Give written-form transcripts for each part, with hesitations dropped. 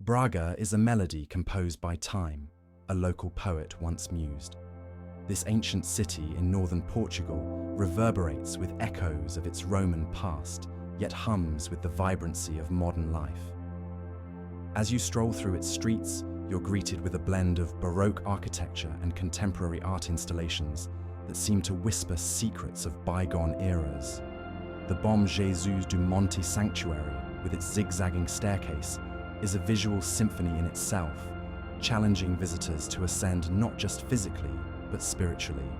Braga is a melody composed by Time, a local poet once mused. This ancient city in northern Portugal reverberates with echoes of its Roman past, yet hums with the vibrancy of modern life. As you stroll through its streets, you're greeted with a blend of Baroque architecture and contemporary art installations that seem to whisper secrets of bygone eras. The Bom Jesus do Monte Sanctuary, with its zigzagging staircase, is a visual symphony in itself, challenging visitors to ascend not just physically, but spiritually.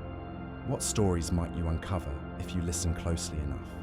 What stories might you uncover if you listen closely enough?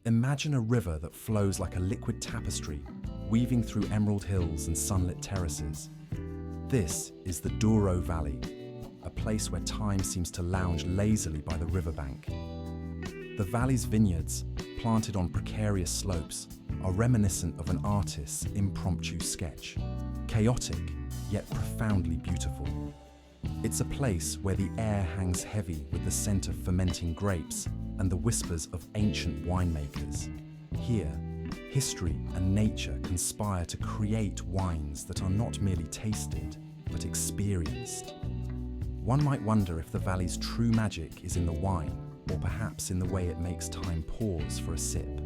Imagine a river that flows like a liquid tapestry, weaving through emerald hills and sunlit terraces. This is the Douro Valley, a place where time seems to lounge lazily by the riverbank. The valley's vineyards, planted on precarious slopes, are reminiscent of an artist's impromptu sketch, chaotic yet profoundly beautiful. It's a place where the air hangs heavy with the scent of fermenting grapes and the whispers of ancient winemakers. Here, history and nature conspire to create wines that are not merely tasted, but experienced. One might wonder if the valley's true magic is in the wine, or perhaps in the way it makes time pause for a sip.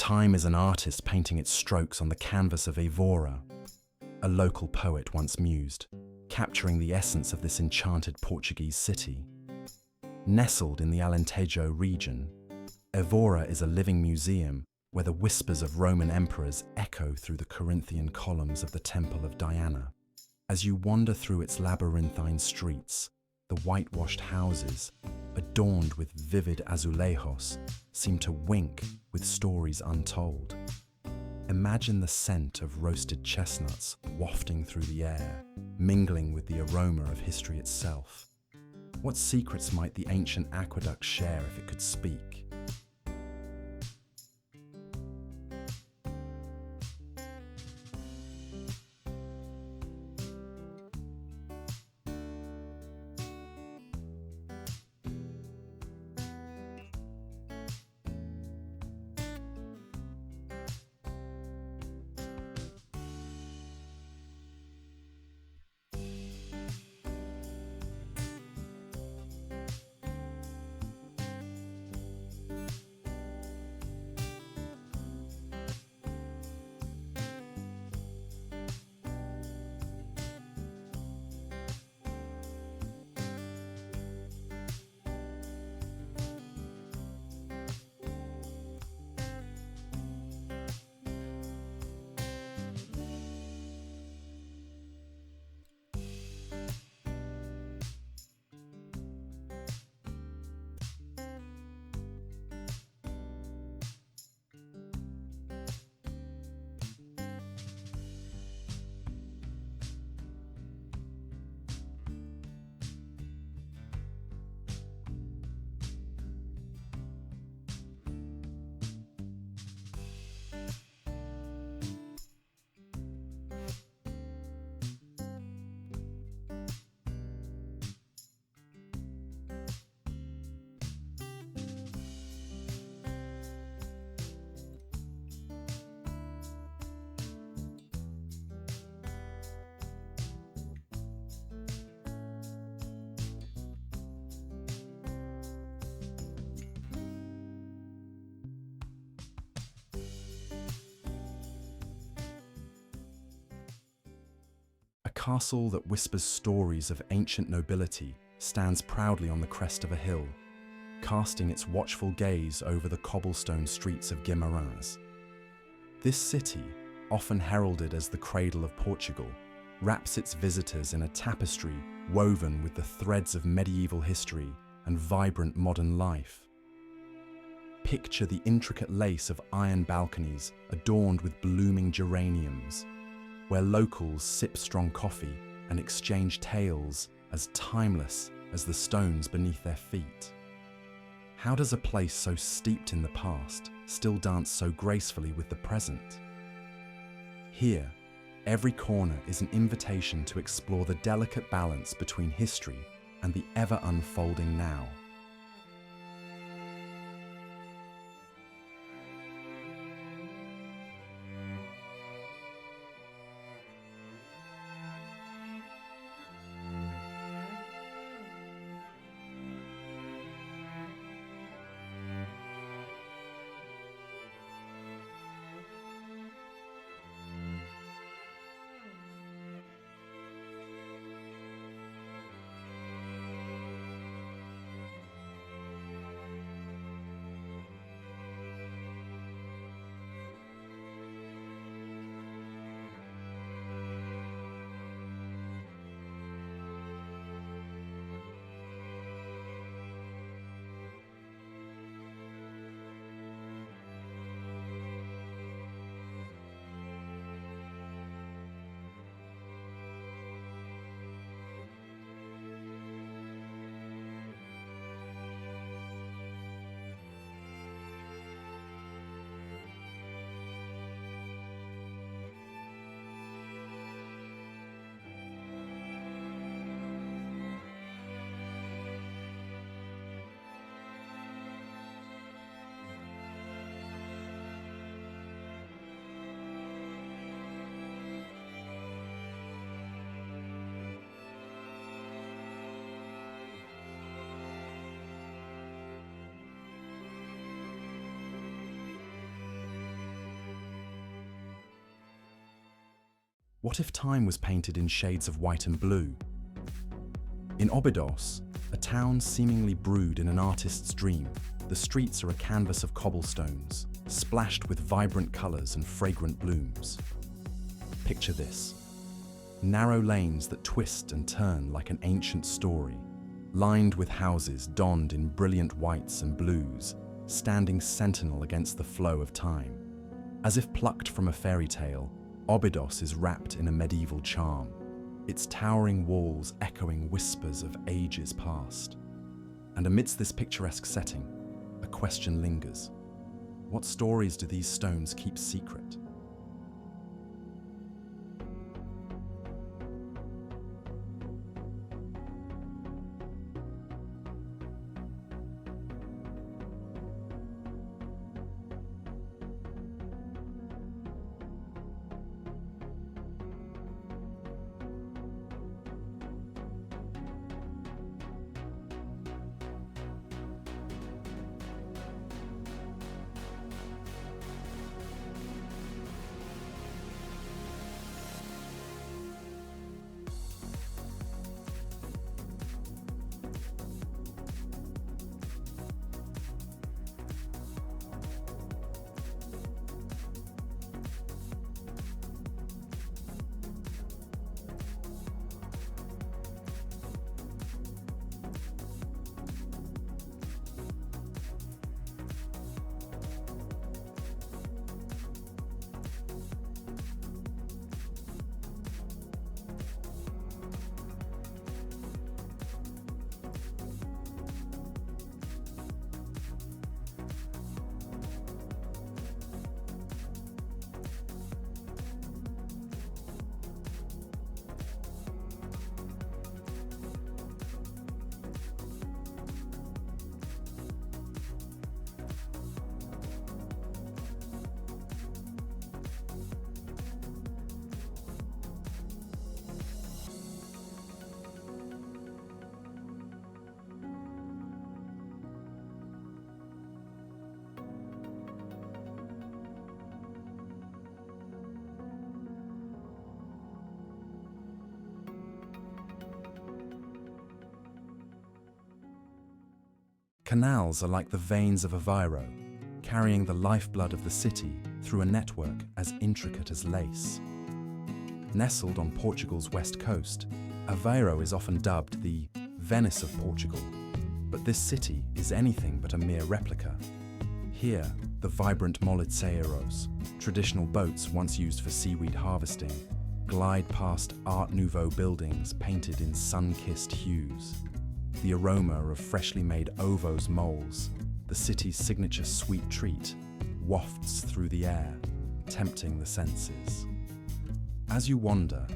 Time is an artist painting its strokes on the canvas of Evora, a local poet once mused, capturing the essence of this enchanted Portuguese city. Nestled in the Alentejo region, Evora is a living museum where the whispers of Roman emperors echo through the Corinthian columns of the Temple of Diana. As you wander through its labyrinthine streets, the whitewashed houses, adorned with vivid azulejos, seem to wink with stories untold. Imagine the scent of roasted chestnuts wafting through the air, mingling with the aroma of history itself. What secrets might the ancient aqueduct share if it could speak? A castle that whispers stories of ancient nobility stands proudly on the crest of a hill, casting its watchful gaze over the cobblestone streets of Guimarães. This city, often heralded as the cradle of Portugal, wraps its visitors in a tapestry woven with the threads of medieval history and vibrant modern life. Picture the intricate lace of iron balconies adorned with blooming geraniums, where locals sip strong coffee and exchange tales as timeless as the stones beneath their feet. How does a place so steeped in the past still dance so gracefully with the present? Here, every corner is an invitation to explore the delicate balance between history and the ever-unfolding now. What if time was painted in shades of white and blue? In Óbidos, a town seemingly brewed in an artist's dream, the streets are a canvas of cobblestones, splashed with vibrant colours and fragrant blooms. Picture this: narrow lanes that twist and turn like an ancient story, lined with houses donned in brilliant whites and blues, standing sentinel against the flow of time. As if plucked from a fairy tale, Óbidos is wrapped in a medieval charm, its towering walls echoing whispers of ages past. And amidst this picturesque setting, a question lingers. What stories do these stones keep secret? Canals are like the veins of a viro, carrying the lifeblood of the city through a network as intricate as lace. Nestled on Portugal's west coast, Aveiro is often dubbed the Venice of Portugal, but this city is anything but a mere replica. Here, the vibrant moliceiros, traditional boats once used for seaweed harvesting, glide past Art Nouveau buildings painted in sun-kissed hues. The aroma of freshly made ovos moles, the city's signature sweet treat, wafts through the air, tempting the senses. As you wander,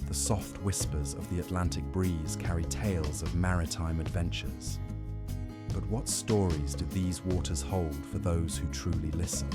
the soft whispers of the Atlantic breeze carry tales of maritime adventures. But what stories do these waters hold for those who truly listen?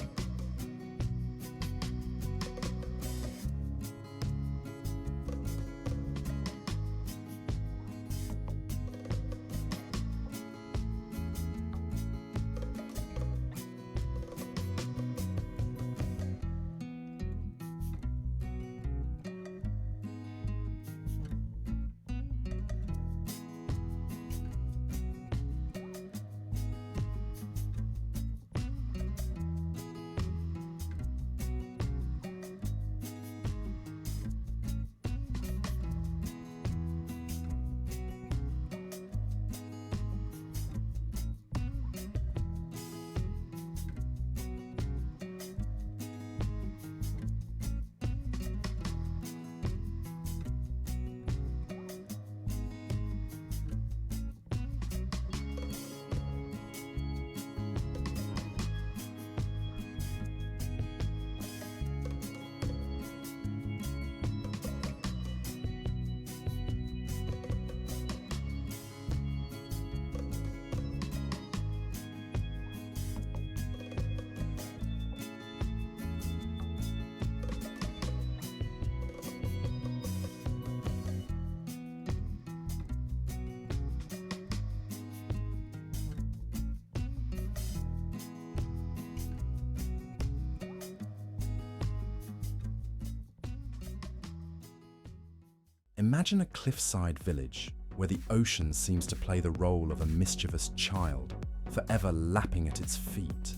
Imagine a cliffside village where the ocean seems to play the role of a mischievous child, forever lapping at its feet.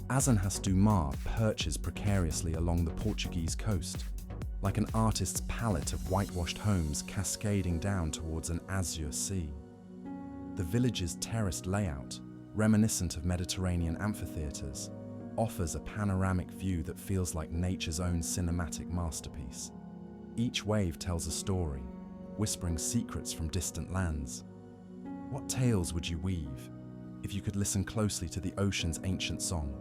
Asenhas do Mar perches precariously along the Portuguese coast, like an artist's palette of whitewashed homes cascading down towards an azure sea. The village's terraced layout, reminiscent of Mediterranean amphitheatres, offers a panoramic view that feels like nature's own cinematic masterpiece. Each wave tells a story, whispering secrets from distant lands. What tales would you weave if you could listen closely to the ocean's ancient song?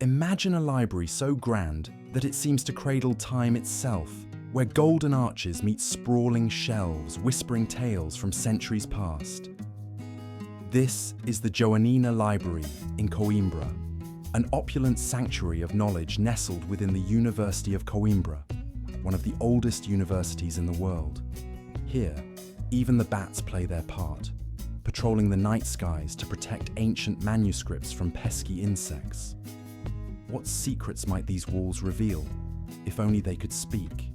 Imagine a library so grand that it seems to cradle time itself, where golden arches meet sprawling shelves whispering tales from centuries past. This is the Joanina Library in Coimbra, an opulent sanctuary of knowledge nestled within the University of Coimbra, one of the oldest universities in the world. Here, even the bats play their part, patrolling the night skies to protect ancient manuscripts from pesky insects. What secrets might these walls reveal, if only they could speak?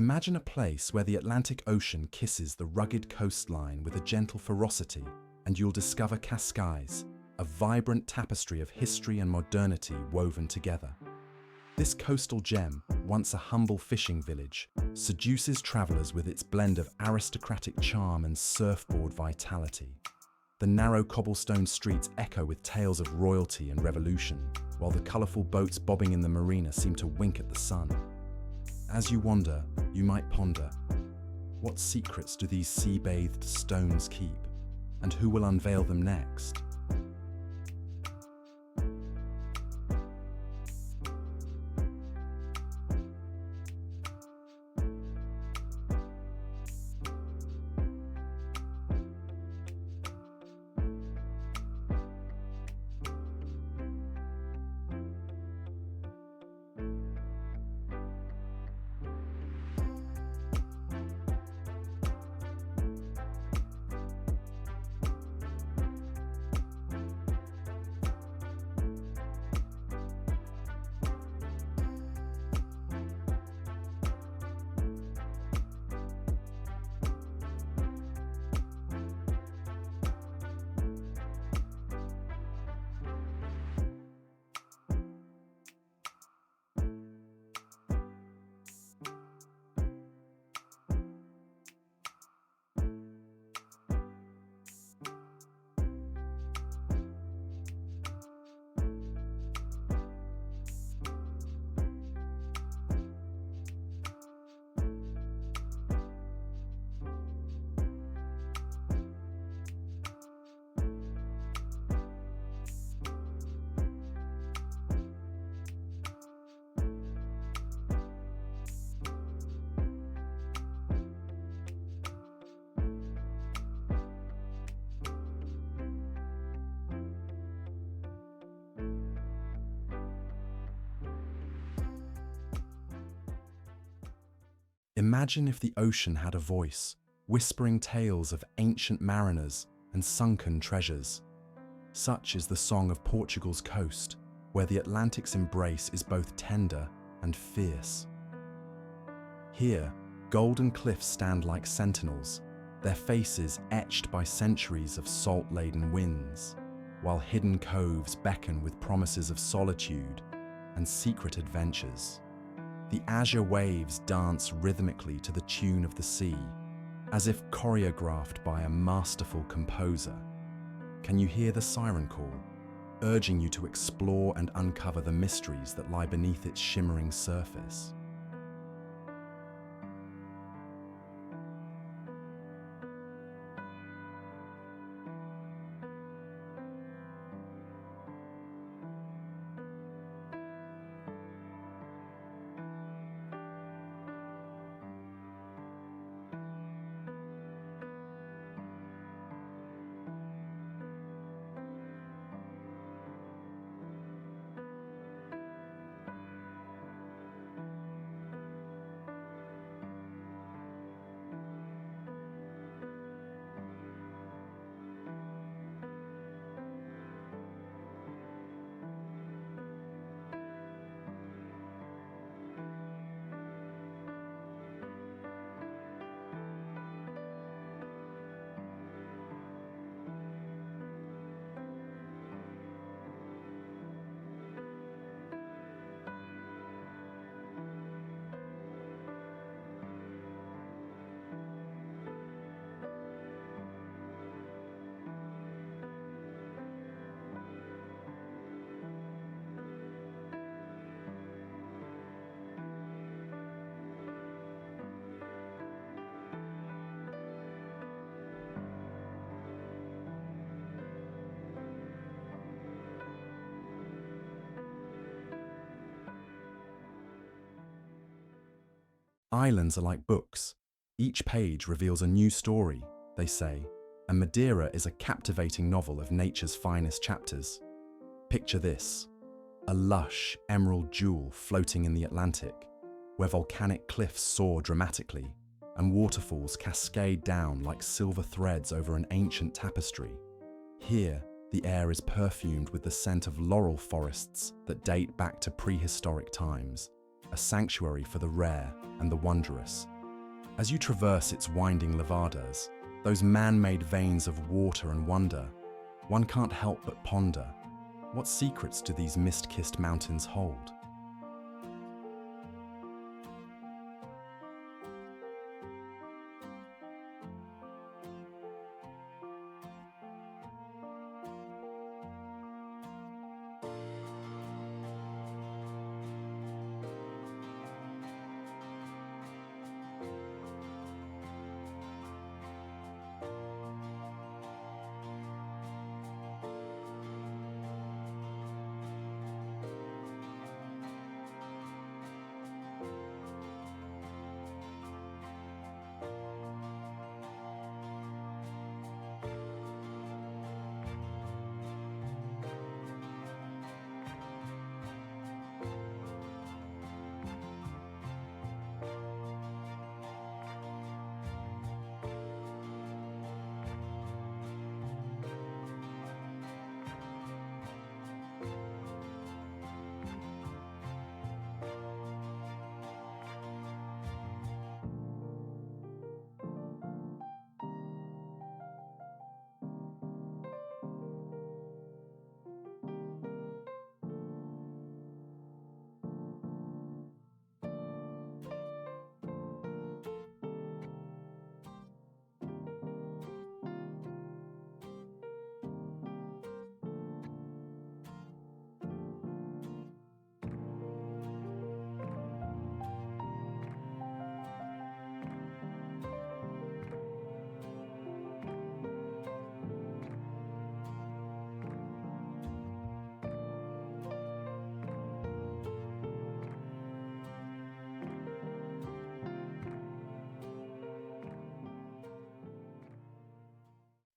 Imagine a place where the Atlantic Ocean kisses the rugged coastline with a gentle ferocity, and you'll discover Cascais, a vibrant tapestry of history and modernity woven together. This coastal gem, once a humble fishing village, seduces travelers with its blend of aristocratic charm and surfboard vitality. The narrow cobblestone streets echo with tales of royalty and revolution, while the colorful boats bobbing in the marina seem to wink at the sun. As you wander, you might ponder, what secrets do these sea-bathed stones keep, and who will unveil them next? Imagine if the ocean had a voice, whispering tales of ancient mariners and sunken treasures. Such is the song of Portugal's coast, where the Atlantic's embrace is both tender and fierce. Here, golden cliffs stand like sentinels, their faces etched by centuries of salt-laden winds, while hidden coves beckon with promises of solitude and secret adventures. The azure waves dance rhythmically to the tune of the sea, as if choreographed by a masterful composer. Can you hear the siren call, urging you to explore and uncover the mysteries that lie beneath its shimmering surface? Islands are like books. Each page reveals a new story, they say, and Madeira is a captivating novel of nature's finest chapters. Picture this: a lush emerald jewel floating in the Atlantic, where volcanic cliffs soar dramatically and waterfalls cascade down like silver threads over an ancient tapestry. Here, the air is perfumed with the scent of laurel forests that date back to prehistoric times, a sanctuary for the rare and the wondrous. As you traverse its winding levadas, those man-made veins of water and wonder, one can't help but ponder, what secrets do these mist-kissed mountains hold?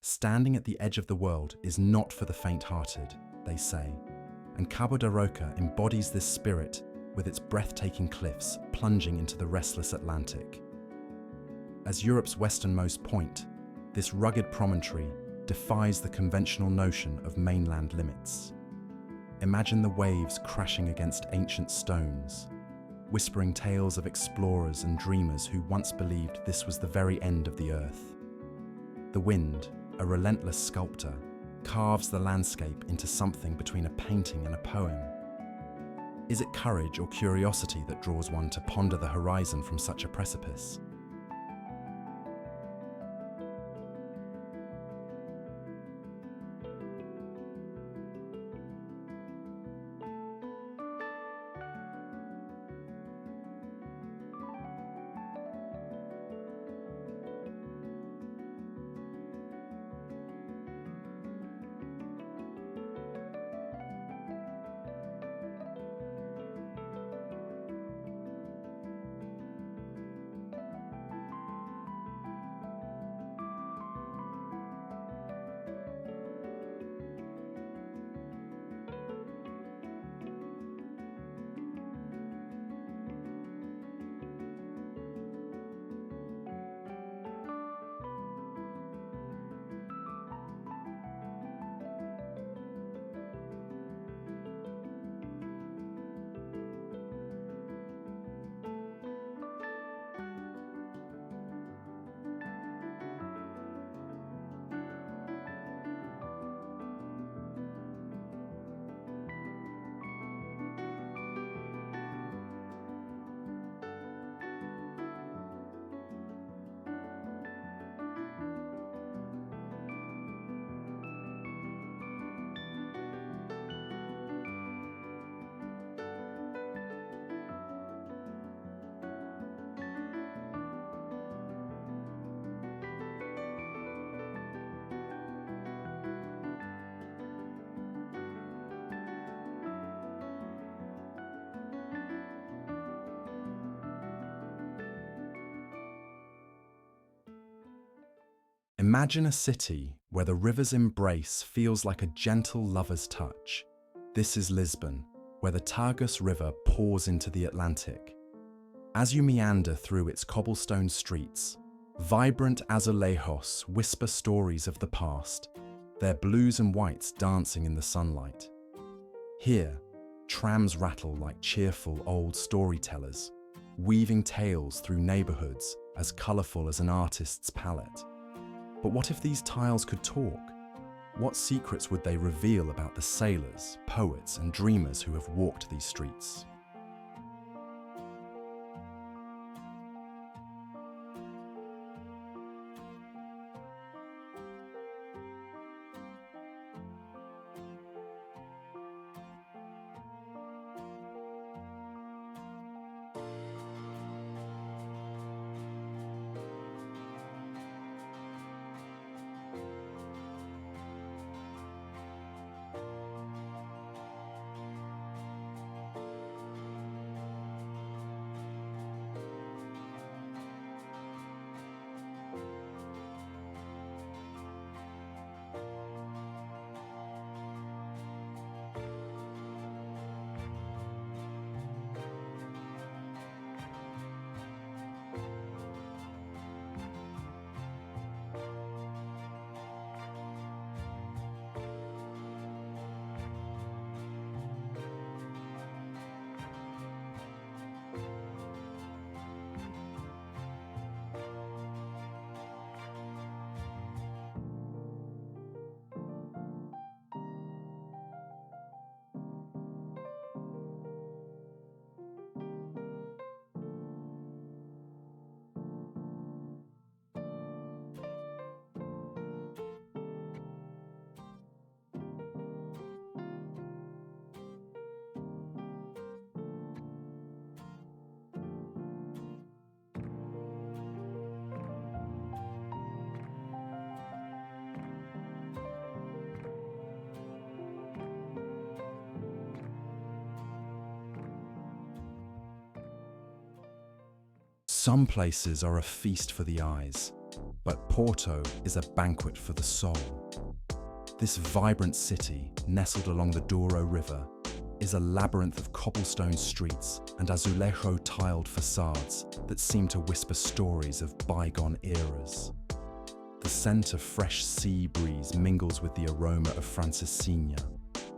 Standing at the edge of the world is not for the faint-hearted, they say, and Cabo da Roca embodies this spirit with its breathtaking cliffs plunging into the restless Atlantic. As Europe's westernmost point, this rugged promontory defies the conventional notion of mainland limits. Imagine the waves crashing against ancient stones, whispering tales of explorers and dreamers who once believed this was the very end of the earth. The wind, a relentless sculptor, carves the landscape into something between a painting and a poem. Is it courage or curiosity that draws one to ponder the horizon from such a precipice? Imagine a city where the river's embrace feels like a gentle lover's touch. This is Lisbon, where the Tagus River pours into the Atlantic. As you meander through its cobblestone streets, vibrant azulejos whisper stories of the past, their blues and whites dancing in the sunlight. Here, trams rattle like cheerful old storytellers, weaving tales through neighborhoods as colorful as an artist's palette. But what if these tiles could talk? What secrets would they reveal about the sailors, poets, and dreamers who have walked these streets? Some places are a feast for the eyes, but Porto is a banquet for the soul. This vibrant city, nestled along the Douro River, is a labyrinth of cobblestone streets and azulejo-tiled facades that seem to whisper stories of bygone eras. The scent of fresh sea breeze mingles with the aroma of francesinha,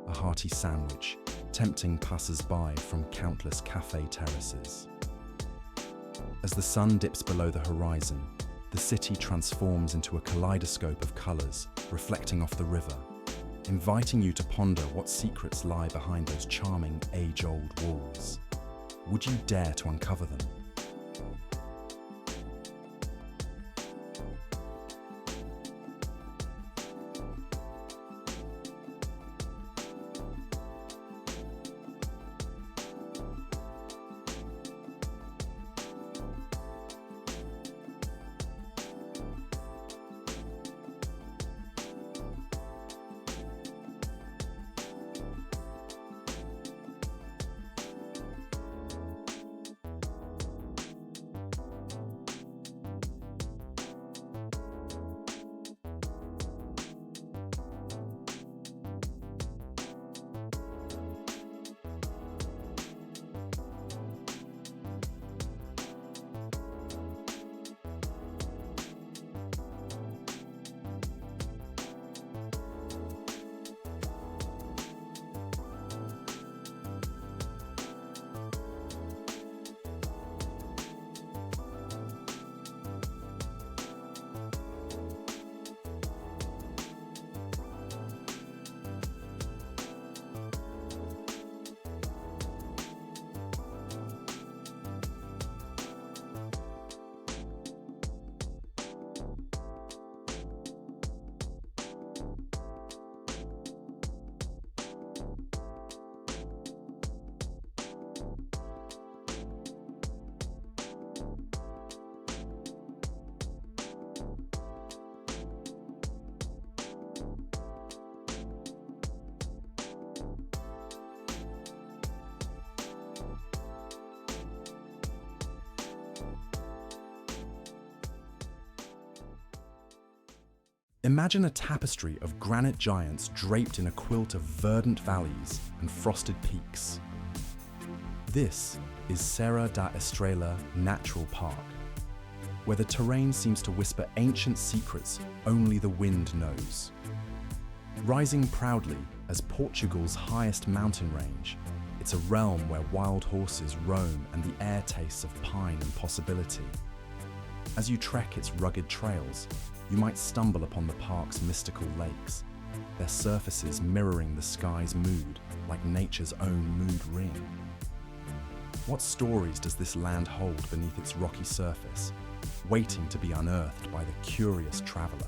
a hearty sandwich, tempting passers-by from countless cafe terraces. As the sun dips below the horizon, the city transforms into a kaleidoscope of colours reflecting off the river, inviting you to ponder what secrets lie behind those charming age-old walls. Would you dare to uncover them? Imagine a tapestry of granite giants draped in a quilt of verdant valleys and frosted peaks. This is Serra da Estrela Natural Park, where the terrain seems to whisper ancient secrets only the wind knows. Rising proudly as Portugal's highest mountain range, It's a realm where wild horses roam and the air tastes of pine and possibility. As you trek its rugged trails, you might stumble upon the park's mystical lakes, their surfaces mirroring the sky's mood like nature's own mood ring. What stories does this land hold beneath its rocky surface, waiting to be unearthed by the curious traveler?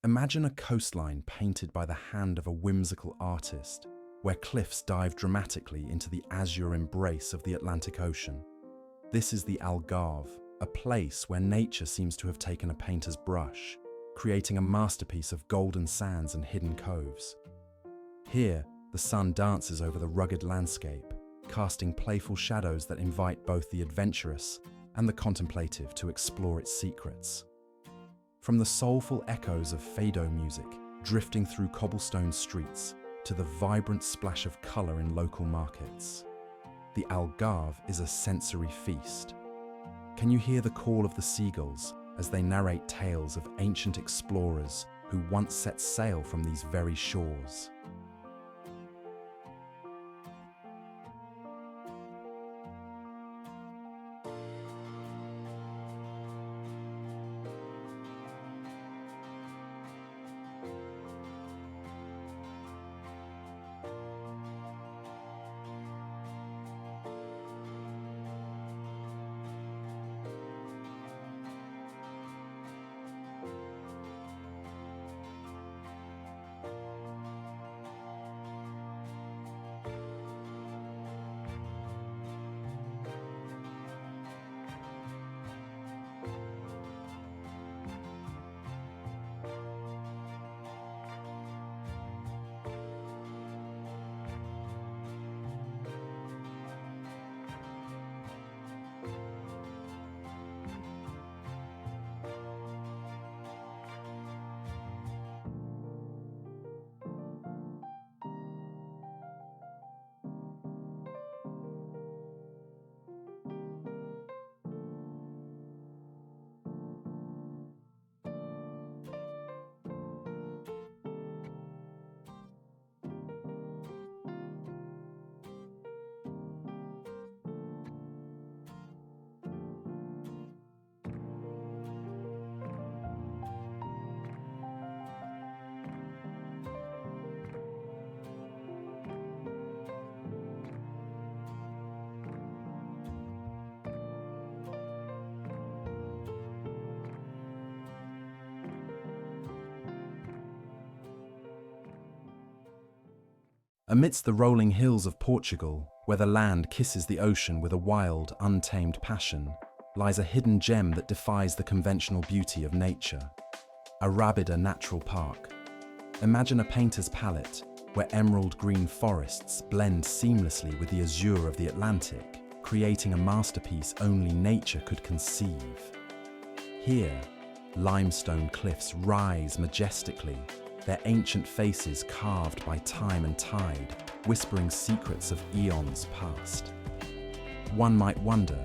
Imagine a coastline painted by the hand of a whimsical artist, where cliffs dive dramatically into the azure embrace of the Atlantic Ocean. This is the Algarve, a place where nature seems to have taken a painter's brush, creating a masterpiece of golden sands and hidden coves. Here, the sun dances over the rugged landscape, casting playful shadows that invite both the adventurous and the contemplative to explore its secrets. From the soulful echoes of fado music drifting through cobblestone streets to the vibrant splash of colour in local markets, the Algarve is a sensory feast. Can you hear the call of the seagulls as they narrate tales of ancient explorers who once set sail from these very shores? Amidst the rolling hills of Portugal, where the land kisses the ocean with a wild, untamed passion, lies a hidden gem that defies the conventional beauty of nature: Arabida Natural Park. Imagine a painter's palette where emerald green forests blend seamlessly with the azure of the Atlantic, creating a masterpiece only nature could conceive. Here, limestone cliffs rise majestically, their ancient faces carved by time and tide, whispering secrets of eons past. One might wonder,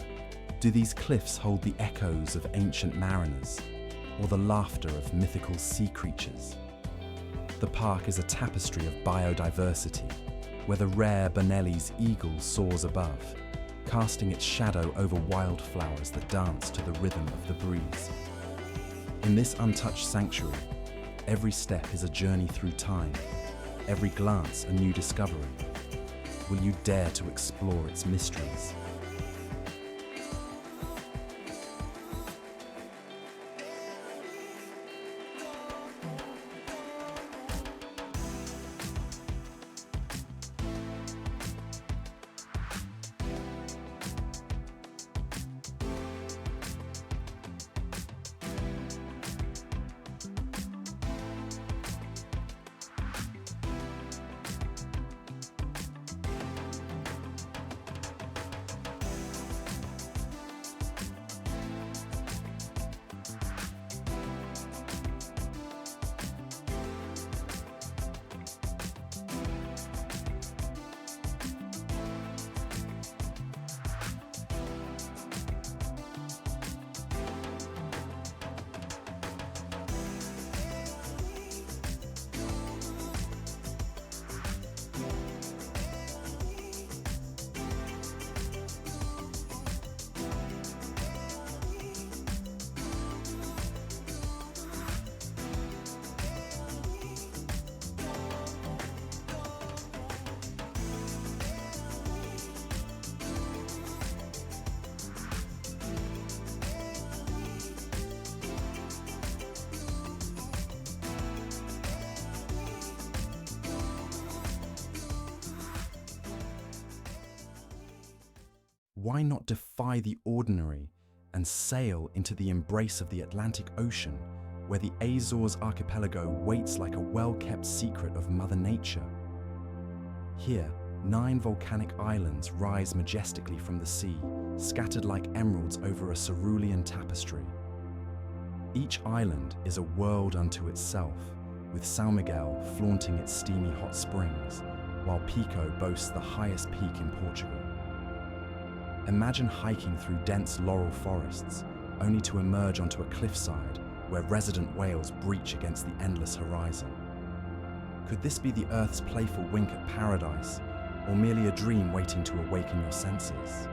do these cliffs hold the echoes of ancient mariners, or the laughter of mythical sea creatures? The park is a tapestry of biodiversity, where the rare Bonelli's eagle soars above, casting its shadow over wildflowers that dance to the rhythm of the breeze. In this untouched sanctuary, every step is a journey through time, every glance a new discovery. Will you dare to explore its mysteries? Why not defy the ordinary and sail into the embrace of the Atlantic Ocean, where the Azores archipelago waits like a well-kept secret of Mother Nature? Here, 9 volcanic islands rise majestically from the sea, scattered like emeralds over a cerulean tapestry. Each island is a world unto itself, with São Miguel flaunting its steamy hot springs, while Pico boasts the highest peak in Portugal. Imagine hiking through dense laurel forests, only to emerge onto a cliffside where resident whales breach against the endless horizon. Could this be the Earth's playful wink at paradise, or merely a dream waiting to awaken your senses?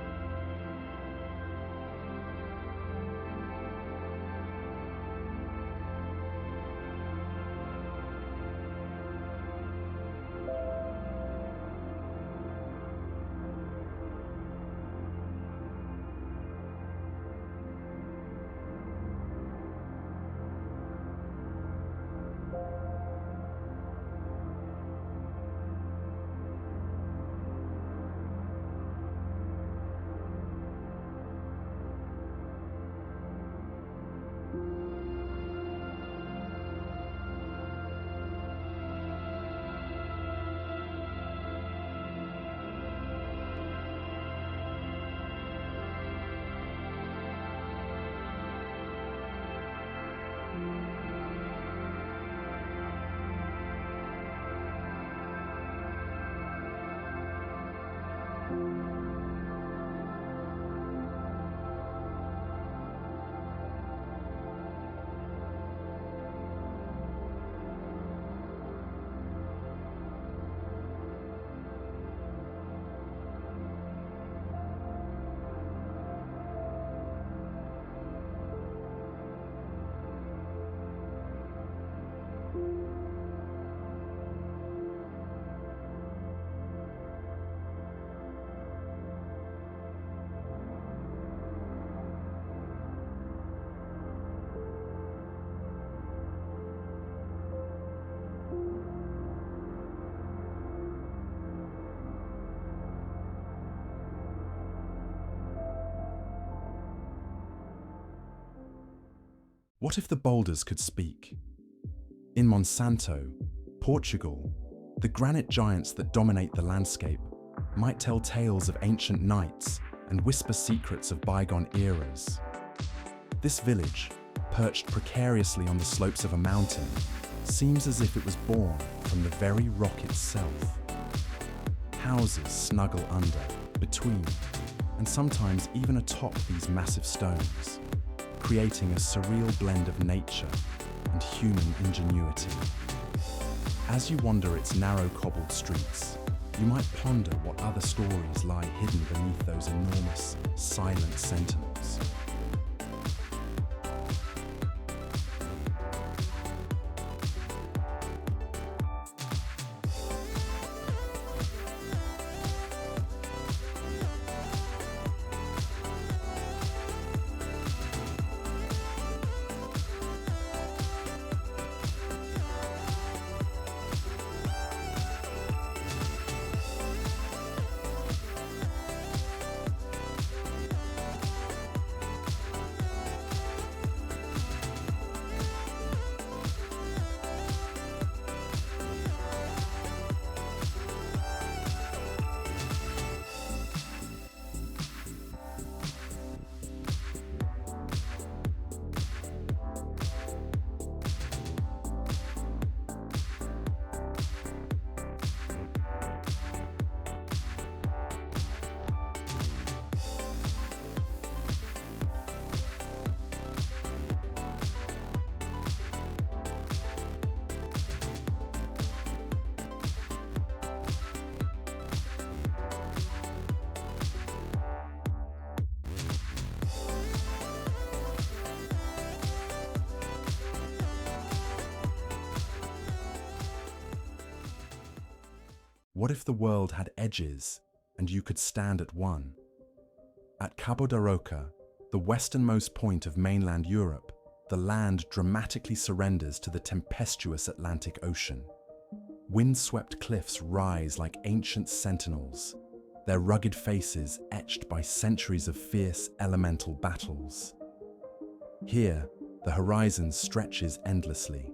What if the boulders could speak? In Monsanto, Portugal, the granite giants that dominate the landscape might tell tales of ancient knights and whisper secrets of bygone eras. This village, perched precariously on the slopes of a mountain, seems as if it was born from the very rock itself. Houses snuggle under, between, and sometimes even atop these massive stones, creating a surreal blend of nature and human ingenuity. As you wander its narrow cobbled streets, you might ponder what other stories lie hidden beneath those enormous, silent sentinels. What if the world had edges and you could stand at one? At Cabo da Roca, the westernmost point of mainland Europe, the land dramatically surrenders to the tempestuous Atlantic Ocean. Windswept cliffs rise like ancient sentinels, their rugged faces etched by centuries of fierce elemental battles. Here, the horizon stretches endlessly,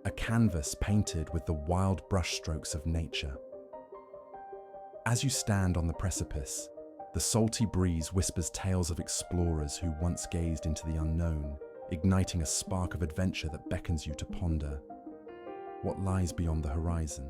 a canvas painted with the wild brushstrokes of nature. As you stand on the precipice, the salty breeze whispers tales of explorers who once gazed into the unknown, igniting a spark of adventure that beckons you to ponder what lies beyond the horizon.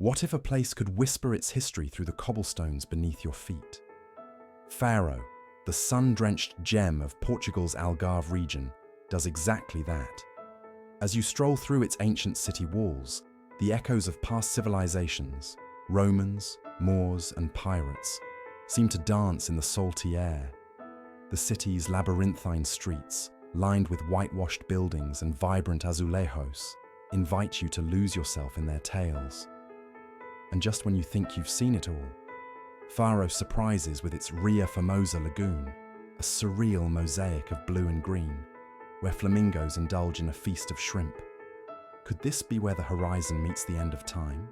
What if a place could whisper its history through the cobblestones beneath your feet? Faro, the sun-drenched gem of Portugal's Algarve region, does exactly that. As you stroll through its ancient city walls, the echoes of past civilizations, Romans, Moors, and pirates, seem to dance in the salty air. The city's labyrinthine streets, lined with whitewashed buildings and vibrant azulejos, invite you to lose yourself in their tales. And just when you think you've seen it all, Faro surprises with its Ria Formosa lagoon, a surreal mosaic of blue and green, where flamingos indulge in a feast of shrimp. Could this be where the horizon meets the end of time?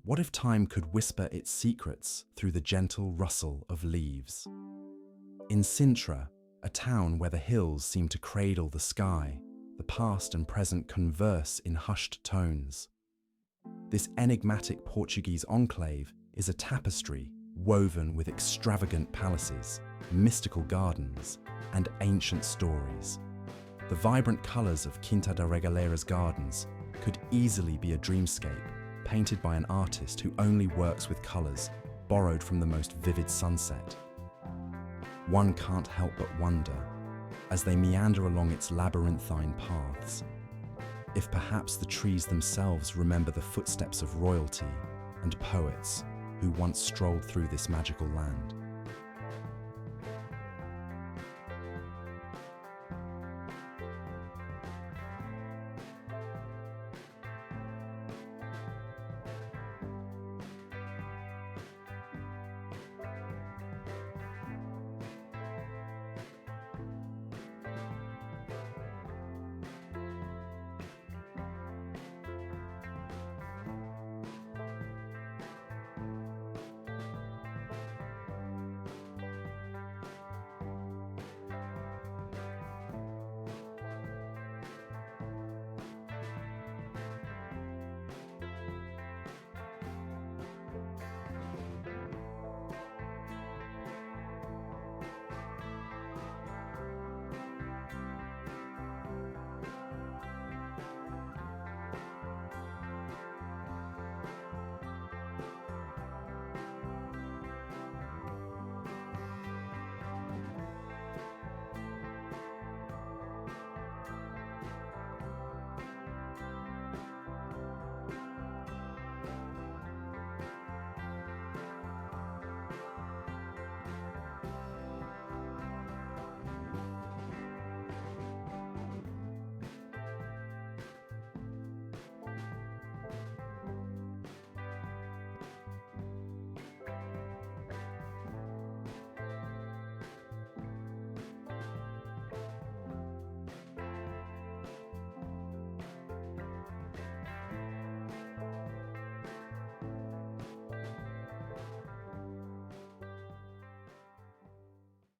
What if time could whisper its secrets through the gentle rustle of leaves? In Sintra, a town where the hills seem to cradle the sky, the past and present converse in hushed tones. This enigmatic Portuguese enclave is a tapestry woven with extravagant palaces, mystical gardens, and ancient stories. The vibrant colours of Quinta da Regaleira's gardens could easily be a dreamscape, painted by an artist who only works with colours borrowed from the most vivid sunset. One can't help but wonder, as they meander along its labyrinthine paths, if perhaps the trees themselves remember the footsteps of royalty and poets who once strolled through this magical land.